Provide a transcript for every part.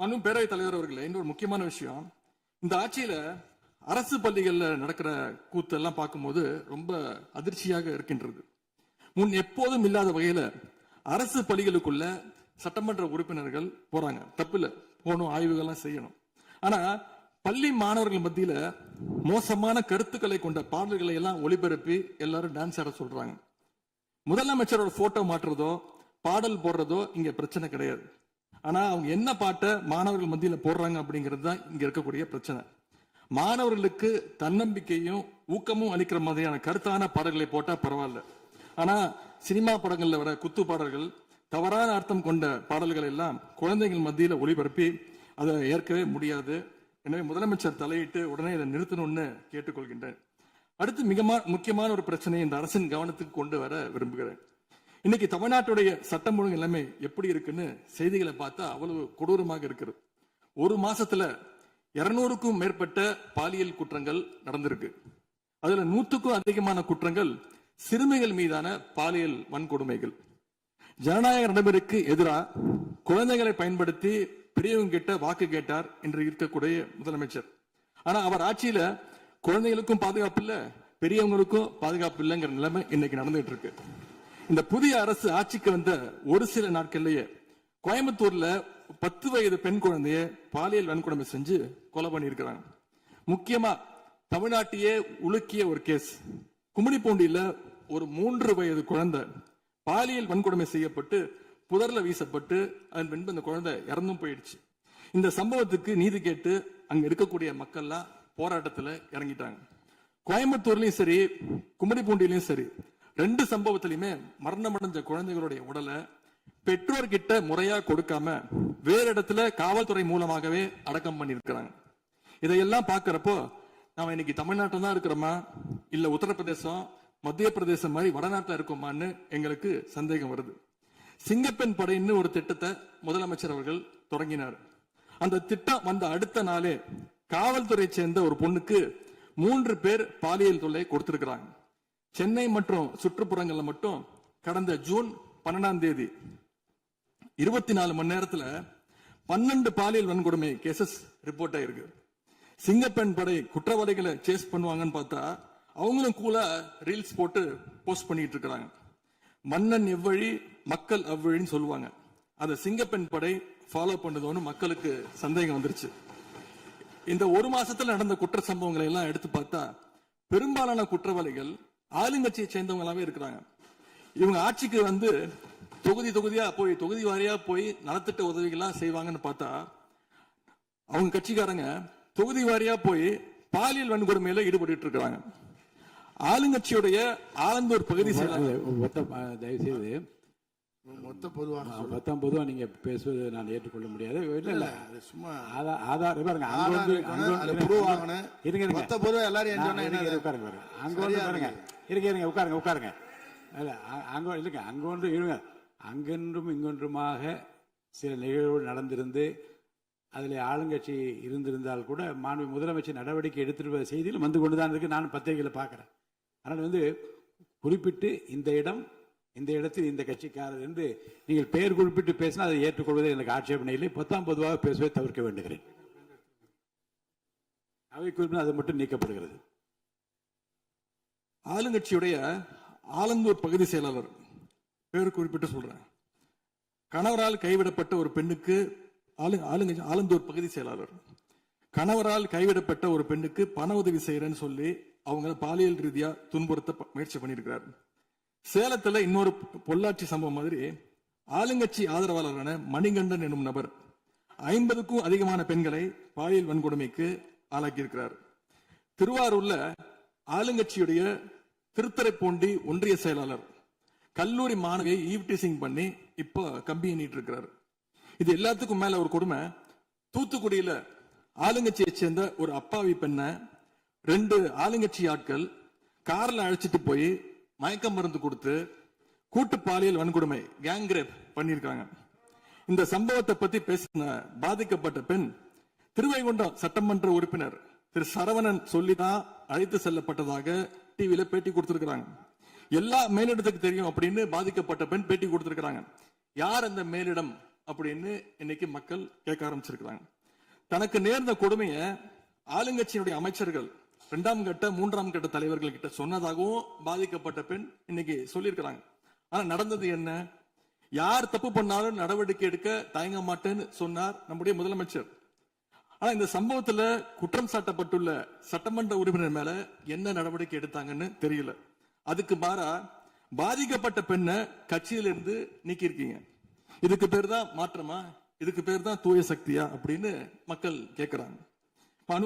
பேரவைத் தலைவர் அவர்களே, இன்னொரு முக்கியமான விஷயம், இந்த ஆட்சியில அரசு பள்ளிகள்ல நடக்கிற கூத்தெல்லாம் பார்க்கும்போது ரொம்ப அதிர்ச்சியாக இருக்கின்றது. முன் எப்போதும் இல்லாத வகையில அரசு பள்ளிகளுக்குள்ள சட்டமன்ற உறுப்பினர்கள் போறாங்க. தப்பில்ல, போகணும், ஆய்வுகள்லாம் செய்யணும். ஆனா பள்ளி மாணவர்கள் மத்தியில மோசமான கருத்துக்களை கொண்ட பாடல்களை எல்லாம் ஒளிபரப்பி எல்லாரும் டான்ஸ் ஆட சொல்றாங்க. முதலமைச்சரோட போட்டோ மாற்றுறதோ பாடல் போடுறதோ இங்க பிரச்சனை கிடையாது. ஆனா அவங்க என்ன பாட்டை மாணவர்கள் மத்தியில போடுறாங்க அப்படிங்கிறது தான் இங்க இருக்கக்கூடிய பிரச்சனை. மாணவர்களுக்கு தன்னம்பிக்கையும் ஊக்கமும் அளிக்கிற மாதிரியான கருத்தான பாடல்களை போட்டா பரவாயில்ல. ஆனா சினிமா படங்கள்ல வர குத்து பாடல்கள், தவறான அர்த்தம் கொண்ட பாடல்கள் எல்லாம் குழந்தைகள் மத்தியில ஒளிபரப்பி அதை ஏற்கவே முடியாது. எனவே முதலமைச்சர் தலையிட்டு உடனே இதை நிறுத்தணும்னு கேட்டுக்கொள்கின்றேன். அடுத்து மிக முக்கியமான ஒரு பிரச்சனை இந்த அரசின் கவனத்துக்கு கொண்டு வர விரும்புகிறேன். இன்னைக்கு தமிழ்நாட்டுடைய சட்டம் ஒழுங்கு நிலைமை எப்படி இருக்குன்னு செய்திகளை பார்த்தா அவ்வளவு கொடூரமாக இருக்கிறது. ஒரு மாசத்துல 200க்கும் மேற்பட்ட பாலியல் குற்றங்கள் நடந்திருக்கு. அதுல 100க்கும் அதிகமான குற்றங்கள் சிறுமிகள் மீதான பாலியல் வன்கொடுமைகள். ஜனநாயக நடைமுறைக்கு எதிராக குழந்தைகளை பயன்படுத்தி பெரியவங்க கிட்ட வாக்கு கேட்டார் என்று இருக்கக்கூடிய முதலமைச்சர். ஆனா அவர் ஆட்சியில குழந்தைகளுக்கும் பாதுகாப்பு இல்ல, பெரியவங்களுக்கும் பாதுகாப்பு இல்லைங்கிற நிலைமை இன்னைக்கு நடந்துட்டு இருக்கு. இந்த புதிய அரசு ஆட்சிக்கு வந்த ஒரு சில நாட்கள்லயே கோயம்புத்தூர்ல 10 வயது பெண் குழந்தைய பாலியல் வன்கொடுமை செஞ்சு கொலை பண்ணியிருக்கிறாங்க. முக்கியமா தமிழ்நாட்டையே உலுக்கிய ஒரு கேஸ், கும்மிடிப்பூண்டியில ஒரு 3 வயது குழந்தை பாலியல் வன்கொடுமை செய்யப்பட்டு புதர்ல வீசப்பட்டு அதன் பின்பு அந்த குழந்தை இறந்தும் போயிடுச்சு. இந்த சம்பவத்துக்கு நீதி கேட்டு அங்க இருக்கக்கூடிய மக்கள்லாம் போராட்டத்துல இறங்கிட்டாங்க. கோயம்புத்தூர்லயும் சரி, கும்மிடிப்பூண்டியிலும் சரி, 2 சம்பவத்திலுமே மரணமடைஞ்ச குழந்தைகளுடைய உடலை பெற்றோர்கிட்ட முறையா கொடுக்காம வேற இடத்துல காவல்துறை மூலமாகவே அடக்கம் பண்ணிருக்கிறாங்க. இதையெல்லாம் பாக்குறப்போ நாம இன்னைக்கு தமிழ்நாட்டில் தான் இருக்கிறோமா, இல்ல உத்தரப்பிரதேசம், மத்திய பிரதேசம் மாதிரி வடநாட்டில் இருக்கோமான்னு எங்களுக்கு சந்தேகம் வருது. சிங்கப்பெண் படைன்னு ஒரு திட்டத்தை முதலமைச்சர் அவர்கள் தொடங்கினார். அந்த திட்டம் வந்த அடுத்த நாளே காவல்துறை சேர்ந்த ஒரு பொண்ணுக்கு 3 பேர் பாலியல் தொல்லை கொடுத்திருக்கிறாங்க. சென்னை மற்றும் சுற்றுப்புறங்கள்ல மட்டும் கடந்த ஜூன் 12ஆம் தேதி 24 மணி நேரத்துல 12 பாலியல் வன்கொடுமை கேசஸ் ரிப்போர்ட் ஆயிருக்கு. சிங்கப்பெண் படை குற்றவாளிகளை சேஸ் பண்ணுவாங்கன்னு பார்த்தா அவங்களும் கூட ரீல்ஸ் போட்டு போஸ்ட் பண்ணிட்டு இருக்காங்க. மன்னன் எவ்வழி மக்கள் அவ்வழின்னு சொல்லுவாங்க. அதை சிங்கப்பெண் படை ஃபாலோ பண்ணுதோன்னு மக்களுக்கு சந்தேகம் வந்துருச்சு. இந்த ஒரு மாசத்துல நடந்த குற்ற சம்பவங்களை எல்லாம் எடுத்து பார்த்தா பெரும்பாலான குற்றவாளிகள் ஆளுங்கட்சியை சேர்ந்தவங்களாவே இருக்கிறாங்க. இவங்க ஆட்சிக்கு வந்து தொகுதியா போய் தொகுதி வாரியா போய் நலத்திட்ட உதவிகள்லாம் செய்வாங்கன்னு பார்த்தா அவங்க கட்சிக்காரங்க தொகுதி வாரியா போய் பாலியல் வன்கொடுமையில ஈடுபட்டு இருக்கிறாங்க. ஆளுங்கட்சியுடைய ஆலந்தூர் பகுதி தயவுசெய்து மொத்தம் பொதுவா நீங்க பேசுவது நான் ஏற்றுக்கொள்ள முடியாது. இல்ல சும்மா ஆதார் பாருங்க, உட்காருங்க. அங்கொன்றும் இங்கொன்றுமாக சில நிகழ்வுகள் நடந்திருந்து அதில் ஆளுங்கட்சி இருந்திருந்தால் கூட மாண்பு முதலமைச்சர் நடவடிக்கை எடுத்துட்டு செய்தியில் வந்து கொண்டுதான் இருக்கு. நான் பத்திரிகைகளை பார்க்கிறேன். அதனால் குறிப்பிட்டு இந்த இடத்தில் இந்த கட்சிக்காரர் என்று நீங்கள் பெயர் குறிப்பிட்டு பேசினா அதை ஏற்றுக்கொள்வதை எனக்கு ஆட்சேபனை இல்லை. பொதுவாக பேசுவதை தவிர்க்க வேண்டுகிறேன். அவை குறிப்பிட்டு அது மட்டும் நீக்கப்படுகிறது. ஆளுங்கட்சியுடைய ஆலந்தூர் பகுதி செயலாளர் பேர் குறிப்பிட்டு சொல்றேன். கணவரால் கைவிடப்பட்ட ஒரு பெண்ணுக்கு ஆலந்தூர் பகுதி செயலாளர் கணவரால் கைவிடப்பட்ட ஒரு பெண்ணுக்கு பண உதவி செய்யறேன்னு சொல்லி அவங்க பாலியல் ரீதியா துன்புறுத்த முயற்சி பண்ணியிருக்கிறார். சேலத்துல இன்னொரு பொள்ளாச்சி சம்பவம் மாதிரி ஆளுங்கட்சி ஆதரவாளரான மணிகண்டன் எனும் நபர் 50க்கும் அதிகமான பெண்களை பாலியல் வன்கொடுமைக்கு ஆளாக்கியிருக்கிறார். திருவாரூர்ல ஆளுங்கட்சியுடைய திருத்துறைப்பூண்டி ஒன்றிய செயலாளர் கல்லூரி மாணவியை ஈவ்டீசிங் பண்ணி இப்ப கம்பி எண்ணிட்டு இருக்கிறார். இது எல்லாத்துக்கும் மேல ஒரு கொடுமை, தூத்துக்குடியில ஆளுங்கட்சியை சேர்ந்த ஒரு அப்பாவி பெண்ணை 2 ஆளுங்கட்சி ஆட்கள் கார்ல அழைச்சிட்டு போய் மயக்க மருந்து கொடுத்து கூட்டு பாலியல் வன்கொடுமை கேங் ரேப் பண்ணிருக்காங்க. இந்த சம்பவத்தை பத்தி பேசின பாதிக்கப்பட்ட பெண் திருவைகுண்டம் சட்டமன்ற உறுப்பினர் திரு சரவணன் சொல்லிதான் அழைத்து செல்லப்பட்டதாக டிவியில பேட்டி கொடுத்திருக்கிறாங்க. எல்லா மேலிடத்துக்கு தெரியும் அப்படின்னு பாதிக்கப்பட்ட பெண் பேட்டி கொடுத்திருக்கிறாங்க. யார் அந்த மேலிடம் அப்படின்னு இன்னைக்கு மக்கள் கேட்க ஆரம்பிச்சிருக்கிறாங்க. தனக்கு நேர்ந்த கொடுமைய ஆளுங்கட்சியினுடைய அமைச்சர்கள் 2ஆம் கட்ட 3ஆம் கட்ட தலைவர்கள் கிட்ட சொன்னதாகவும் பாதிக்கப்பட்ட பெண் இன்னைக்கு சொல்லியிருக்கிறாங்க. ஆனா நடந்தது என்ன? யார் தப்பு பண்ணாலும் நடவடிக்கை எடுக்க தயங்க மாட்டேன்னு சொன்னார் நம்முடைய முதலமைச்சர். ஆனா இந்த சம்பவத்துல குற்றம் சாட்டப்பட்டுள்ள சட்டமன்ற உறுப்பினர் மேல என்ன நடவடிக்கை எடுத்தாங்கன்னு தெரியல. அதுக்கு மாறா பாதிக்கப்பட்ட பெண்ணை கட்சியிலிருந்து நீக்கி இருக்கீங்க. இதுக்கு பேர் தான் மாற்றமா? இதுக்கு பேர் தான் தூய சக்தியா அப்படின்னு மக்கள் கேட்கிறாங்க.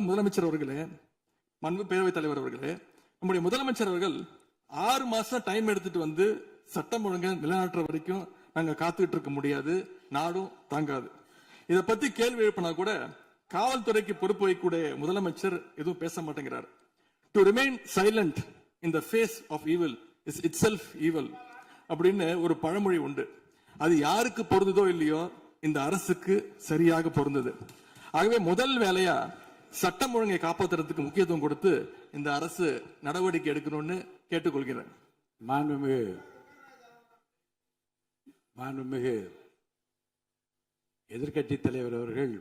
முதலமைச்சர் அவர்களே, மாண்பு பேரவைத் தலைவர் அவர்களே, நம்முடைய முதலமைச்சர் அவர்கள் 6 மாசம் டைம் எடுத்துட்டு வந்து சட்டம் ஒழுங்கை நிலைநாட்டுற வரைக்கும் நாங்க காத்துக்கிட்டு இருக்க முடியாது, நாடும் தாங்காது. இதை பத்தி கேள்வி எழுப்பினா கூட காவல்துறைக்கு பொறுப்பு வைக்கக்கூடிய முதலமைச்சர் எதுவும் பேச மாட்டேங்கிறார். To remain silent in the face of evil is itself evil அப்படின்னு ஒரு பழமொழி உண்டு. அது யாருக்கு பொருந்ததோ இல்லையோ இந்த அரசுக்கு சரியாக பொருந்தது. ஆகவே முதல் வேலையா சட்டம் ஒழுங்கை காப்பாற்றுறதுக்கு முக்கியத்துவம் கொடுத்து இந்த அரசு நடவடிக்கை எடுக்கணும்னு கேட்டுக்கொள்கிறேன். மாண்புமிகு எதிர்கட்சி தலைவர் அவர்கள்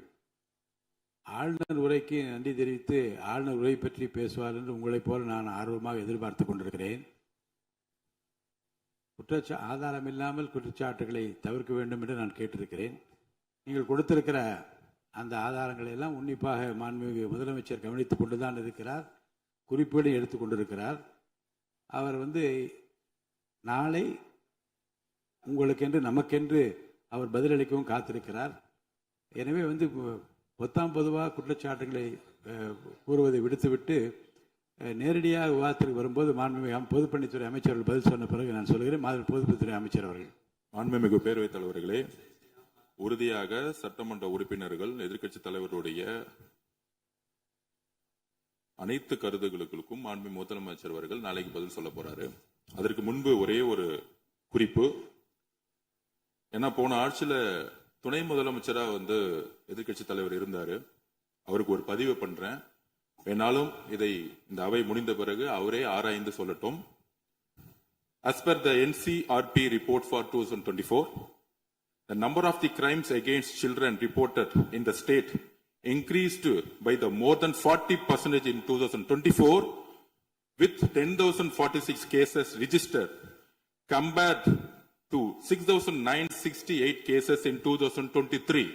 ஆளுநர் உரைக்கு நன்றி தெரிவித்து ஆளுநர் உரை பற்றி பேசுவார் என்று உங்களைப் போல நான் ஆர்வமாக எதிர்பார்த்து கொண்டிருக்கிறேன். ஆதாரம் இல்லாமல் குற்றச்சாட்டுகளை தவிர்க்க வேண்டும் என்று நான் கேட்டிருக்கிறேன். நீங்கள் கொடுத்திருக்கிற அந்த ஆதாரங்களை எல்லாம் உன்னிப்பாக மாண்புமிகு முதலமைச்சர் கவனித்துக் கொண்டுதான் இருக்கிறார், குறிப்பீடு எடுத்துக் கொண்டிருக்கிறார். அவர் நாளை உங்களுக்கென்று நமக்கென்று அவர் பதிலளிக்கவும் காத்திருக்கிறார். எனவே பொதுவாக குற்றச்சாட்டுகளை கூறுவதை விடுத்துவிட்டு நேரடியாக விவாதத்திற்கு வரும்போது மாண்புமிகு பொதுப்பணித்துறை அமைச்சர்கள் பதில் சொன்ன பிறகு நான் சொல்கிறேன். பொதுப்பணித்துறை அமைச்சர் அவர்கள். மாண்புமிகு பேரவைத் தலைவர்களே, உறுதியாக சட்டமன்ற உறுப்பினர்கள் எதிர்க்கட்சி தலைவருடைய அனைத்து கருத்துக்களுக்கும் மாண்புமிகு முதலமைச்சர் அவர்கள் நாளைக்கு பதில் சொல்ல போறாரு. அதற்கு முன்பு ஒரே ஒரு குறிப்பு. ஏன்னா போன ஆட்சியில துணை முதலமைச்சரா எதிர்க்கட்சி தலைவர் இருந்தாரு. அவருக்கு ஒரு பதிவு பண்றேன், வேணாலும் இதை இந்த அவை முடிந்த பிறகு அவரே ஆராய்ந்து சொல்லட்டும். As per the NCRP report for 2024, the number of the crimes against children reported in the state increased by the more than 40% in 2024, with 10,046 cases registered compared to 6,968 cases in 2023.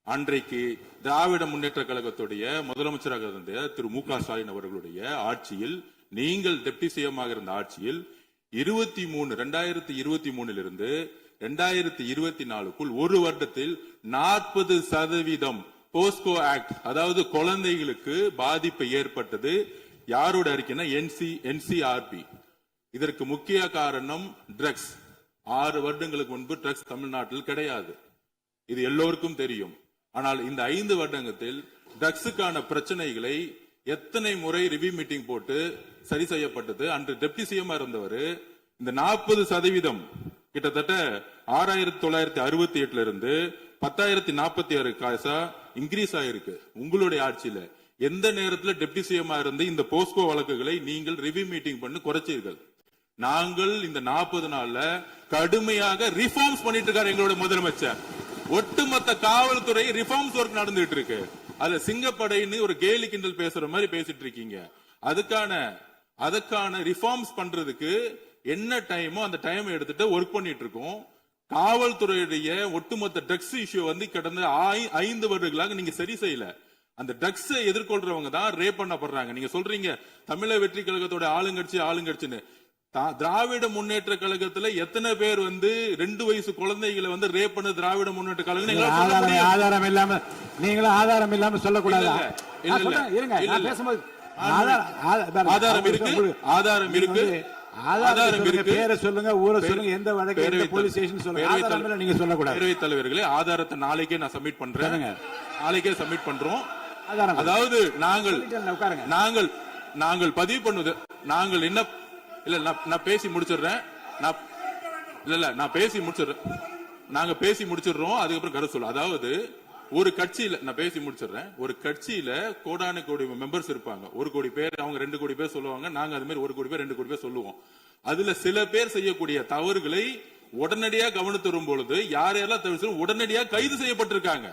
அன்றைக்கு திராவிட முன்னேற்ற கழகத்துடைய முதலமைச்சராக இருந்த திரு மு.க. ஸ்டாலின் அவர்களுடைய ஆட்சியில், நீங்கள் டெப்டி சிஎம்மாக இருந்த ஆட்சியில் 2023 இருந்து 2024க்குள் ஒரு வருடத்தில் 40% போஸ்கோ ஆக்ட், அதாவது குழந்தைகளுக்கு பாதிப்பு ஏற்பட்டது. யாரோட அறிக்கைன்னா NCRP. இதற்கு முக்கிய காரணம் ட்ரக்ஸ். 6 வருடங்களுக்கு முன்பு ட்ரக்ஸ் தமிழ்நாட்டில் கிடையாது, இது எல்லோருக்கும் தெரியும். ஆனால் இந்த 5 வருடத்தில் ட்ரக்ஸுக்கான பிரச்சனைகளை எத்தனை முறை ரிவ்யூ மீட்டிங் போட்டு சரி செய்யப்பட்டது. அன்று டெப்டி சிஎம் இருந்தவர் இந்த 40% கிட்டத்தட்ட 6,968 இருந்து 10,046 காசா இன்கிரீஸ் ஆயிருக்கு. உங்களுடைய ஆட்சியில எந்த நேரத்தில் டெப்டி சிஎம் இருந்து இந்த போஸ்கோ வழக்குகளை நீங்கள் ரிவ்யூ மீட்டிங் பண்ணி குறைச்சீர்கள்? நாங்கள் இந்த 40 நாள்ல கடுமையாக ரிஃபார்ம்ஸ் பண்ணிட்டு இருக்காரு எங்களுடைய முதலமைச்சர். ஒட்டுமொத்த காவல்துறை ரிஃபார்ம்ஸ் ஒர்க் நடந்துட்டு இருக்கு. அதுல சிங்கப்படைன்னு ஒரு கேலி கிண்டல் பேசுற மாதிரி பேசிட்டு இருக்கீங்க. அதுக்கான ரிஃபார்ம்ஸ் பண்றதுக்கு என்ன டைமோ அந்த டைம் எடுத்துட்டு ஒர்க் பண்ணிட்டு இருக்கோம். காவல்துறையுடைய ஒட்டுமொத்த ட்ரக்ஸ் இஷ்யூ கடந்த 5 வருடங்களாக நீங்க சரி செய்யல. அந்த ட்ரக்ஸ் எதிர்கொள்றவங்க தான் ரேப் பண்ணப்படுறாங்க. நீங்க சொல்றீங்க தமிழக வெற்றி கழகத்தோட ஆளுங்கட்சின்னு. திராவிட முன்னேற்ற கழகத்துல எத்தனை பேர் 2 வயசு குழந்தைகளை ரேப் பண்ண திராவிட முன்னேற்ற கழகம்? ஆதாரம் இல்லாம நீங்களும் ஆதாரம் இல்லாம சொல்லக்கூடாது. ஆதாரம் இருக்கு. பேரை சொல்லுங்க, ஊரை சொல்லுங்க, எந்த வழக்கு போலீஸ் ஸ்டேஷன் சொல்லுங்க. நீங்க சொல்லக்கூடாது. பேரவைத் தலைவர்களே, ஆதாரத்தை நாளைக்கே நான் சப்மிட் பண்றேன். நாளைக்கே சப்மிட் பண்றோம். அதாவது நாங்கள் பதிவு பண்ணுவது, நாங்கள் என்ன இல்ல நான் பேசி முடிச்சிடுறேன். நாங்க பேசி முடிச்சிடுறோம். அதுக்கப்புறம் கருத்து சொல்ல. அதாவது ஒரு கட்சியில நான் பேசி முடிச்சிடுறேன். ஒரு கட்சியில கோடான கோடி மெம்பர்ஸ் இருப்பாங்க. 1 கோடி பேர், அவங்க 2 கோடி பேர் சொல்லுவாங்க. நாங்க அது மாதிரி 1 கோடி பேர் 2 கோடி பேர் சொல்லுவோம். அதுல சில பேர் செய்யக்கூடிய தவறுகளை உடனடியாக கவனித்து வரும் பொழுது யார் யாரெல்லாம் தவிர உடனடியாக கைது செய்யப்பட்டிருக்காங்க.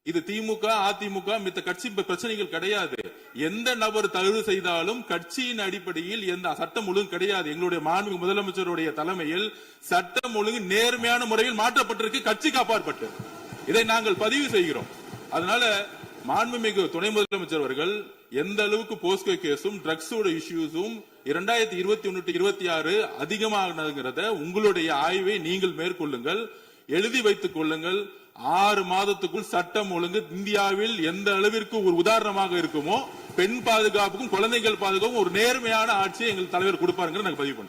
இது திமுக அதிமுக மித்த கட்சி பிரச்சனைகள் கிடையாது. எந்த நபர் தவறு செய்தாலும் கட்சியின் அடிப்படையில் எந்த சட்டம் ஒழுங்கு கிடையாது. எங்களுடைய மாண்புமிகு முதலமைச்சருடைய தலைமையில் சட்டம் ஒழுங்கு நேர்மையான முறையில் மாற்றப்பட்டிருக்கு, கட்சிக்கு அப்பாற்பட்டு. இதை நாங்கள் பதிவு செய்கிறோம். அதனால மாண்புமிகு துணை முதலமைச்சர் அவர்கள் எந்த அளவுக்கு போஸ்கோ கேஸும் ட்ரக்ஸோட இஷ்யூஸும் 2021-26 அதிகமாகிறத உங்களுடைய ஆய்வை நீங்கள் மேற்கொள்ளுங்கள், எழுதி வைத்துக் கொள்ளுங்கள். 6 மாதத்துக்குள் சட்டம் ஒழுங்கு இந்தியாவில் எந்த அளவிற்கு ஒரு உதாரணமாக இருக்குமோ பெண் பாதுகாப்புக்கும் குழந்தைகள் பாதுகாப்புக்கும் ஒரு நேர்மையான ஆட்சியை எங்கள் தலைவர் கொடுப்பாருங்க நாங்கள் பதிவு பண்ணுவோம்.